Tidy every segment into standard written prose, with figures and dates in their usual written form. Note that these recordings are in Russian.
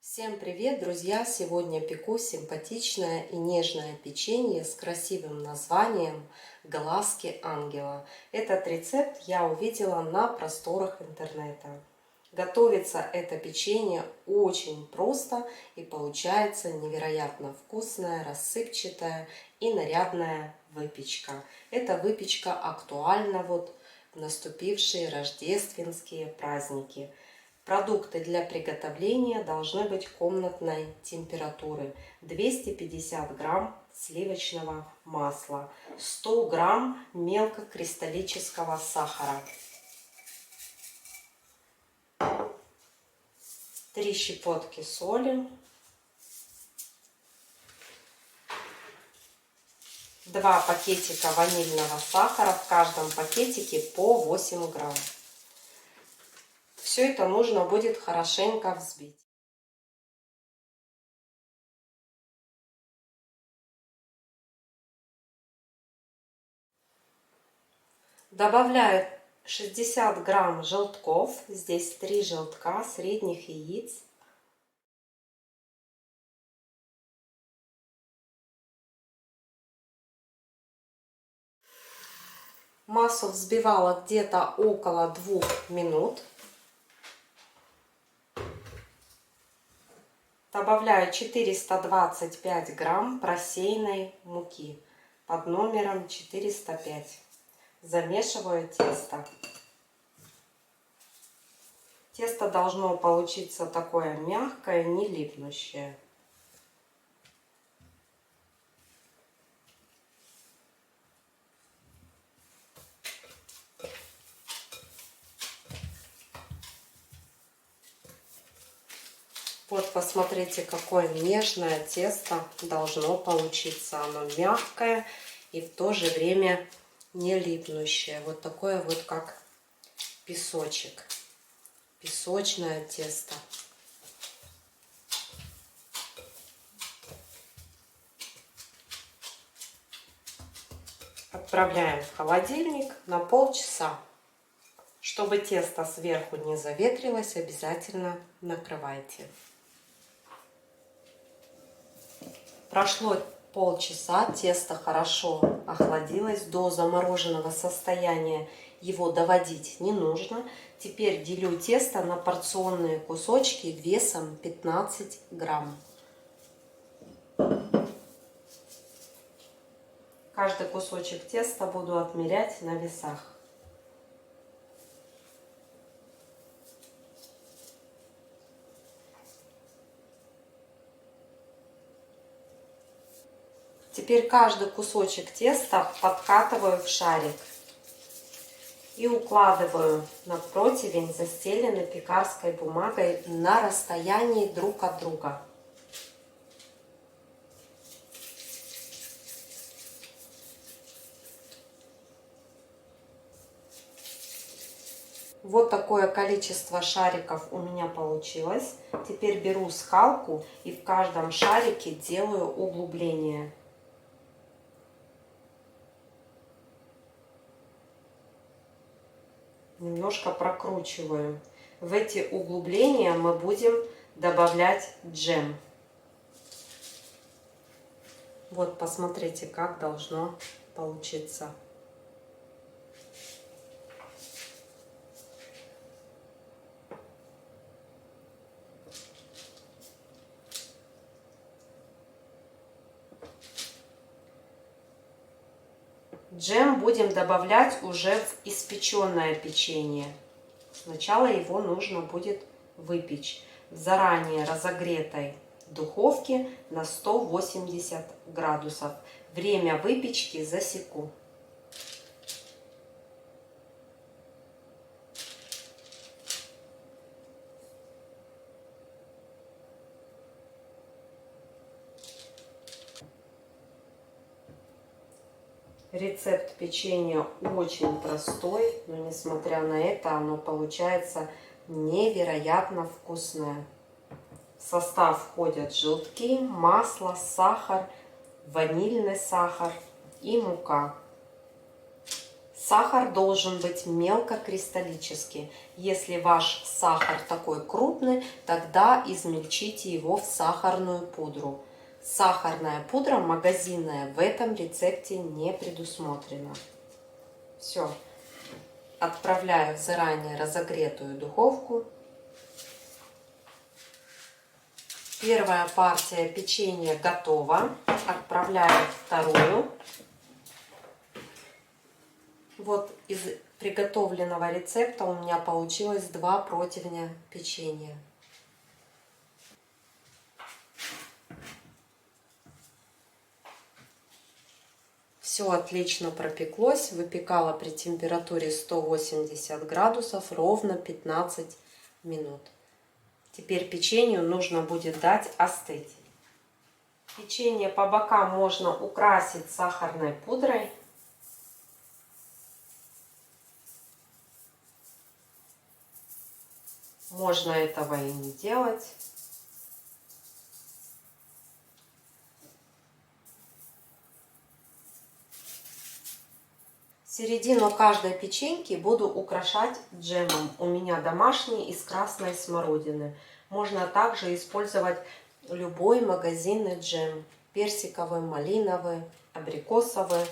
Всем привет, друзья! Сегодня пеку симпатичное и нежное печенье с красивым названием «Глазки ангела». Этот рецепт я увидела на просторах интернета. Готовится это печенье очень просто и получается невероятно вкусная, рассыпчатая и нарядная выпечка. Эта выпечка актуальна в наступившие рождественские праздники. Продукты для приготовления должны быть комнатной температуры. 250 грамм сливочного масла, 100 грамм мелкокристаллического сахара, 3 щепотки соли, 2 пакетика ванильного сахара, в каждом пакетике по 8 грамм. Все это нужно будет хорошенько взбить. Добавляю 60 грамм желтков, здесь 3 желтка средних яиц. Массу взбивала где-то около 2 минут. Добавляю 425 грамм просеянной муки под номером 405. Замешиваю тесто. Тесто должно получиться такое мягкое, не липнущее. Вот посмотрите, какое нежное тесто должно получиться. Оно мягкое и в то же время не липнущее. Вот такое вот как песочек. Песочное тесто. Отправляем в холодильник на полчаса. Чтобы тесто сверху не заветрилось, обязательно накрывайте. Прошло полчаса, тесто хорошо охладилось до замороженного состояния. Его доводить не нужно. Теперь делю тесто на порционные кусочки весом 15 грамм. Каждый кусочек теста буду отмерять на весах. Теперь каждый кусочек теста подкатываю в шарик и укладываю на противень, застеленный пекарской бумагой на расстоянии друг от друга. Вот такое количество шариков у меня получилось. Теперь беру скалку и в каждом шарике делаю углубление. Немножко прокручиваю. В эти углубления мы будем добавлять джем. Вот посмотрите, как должно получиться. Джем будем добавлять уже в испеченное печенье. Сначала его нужно будет выпечь в заранее разогретой духовке на 180 градусов. Время выпечки засеку. Рецепт печенья очень простой, но несмотря на это оно получается невероятно вкусное. В состав входят желтки, масло, сахар, ванильный сахар и мука. Сахар должен быть мелкокристаллический. Если ваш сахар такой крупный, тогда измельчите его в сахарную пудру. Сахарная пудра магазинная в этом рецепте не предусмотрена. Все. Отправляю в заранее разогретую духовку. Первая партия печенья готова. Отправляю вторую. Вот из приготовленного рецепта у меня получилось 2 противня печенья. Все отлично пропеклось. Выпекала при температуре 180 градусов ровно 15 минут. Теперь печенью нужно будет дать остыть. Печенье по бокам можно украсить сахарной пудрой. Можно этого и не делать. Середину каждой печеньки буду украшать джемом. У меня домашний из красной смородины. Можно также использовать любой магазинный джем. Персиковый, малиновый, абрикосовый.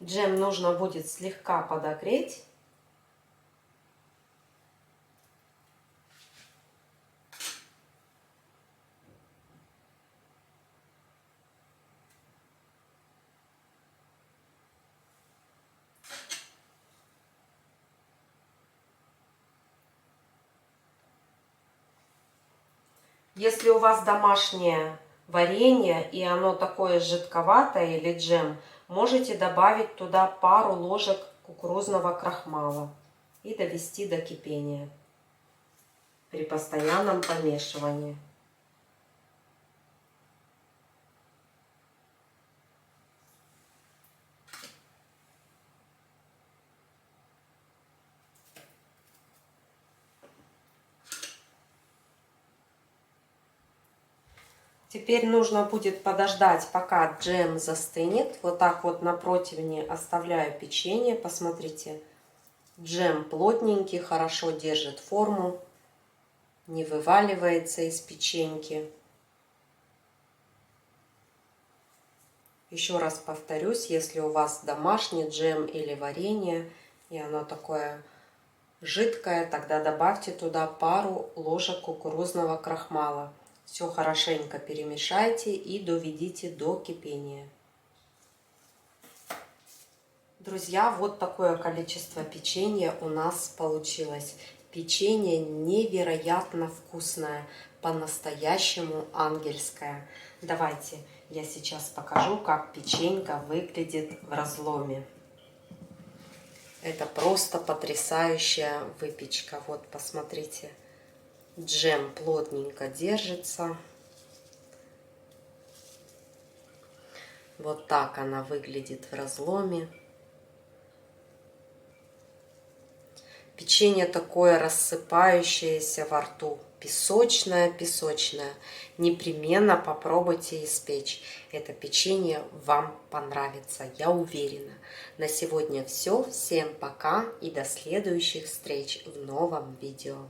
Джем нужно будет слегка подогреть. Если у вас домашнее варенье и оно такое жидковатое или джем, можете добавить туда пару ложек кукурузного крахмала и довести до кипения при постоянном помешивании. Теперь нужно будет подождать, пока джем застынет. Вот так вот на противне оставляю печенье. Посмотрите, джем плотненький, хорошо держит форму, не вываливается из печеньки. Еще раз повторюсь, если у вас домашний джем или варенье, и оно такое жидкое, тогда добавьте туда пару ложек кукурузного крахмала. Все хорошенько перемешайте и доведите до кипения. Друзья, вот такое количество печенья у нас получилось. Печенье невероятно вкусное, по-настоящему ангельское. Давайте я сейчас покажу, как печенька выглядит в разломе. Это просто потрясающая выпечка. Вот, посмотрите. Джем плотненько держится. Вот так она выглядит в разломе. Печенье такое рассыпающееся во рту. Песочное. Непременно попробуйте испечь. Это печенье вам понравится, я уверена. На сегодня все. Всем пока и до следующих встреч в новом видео.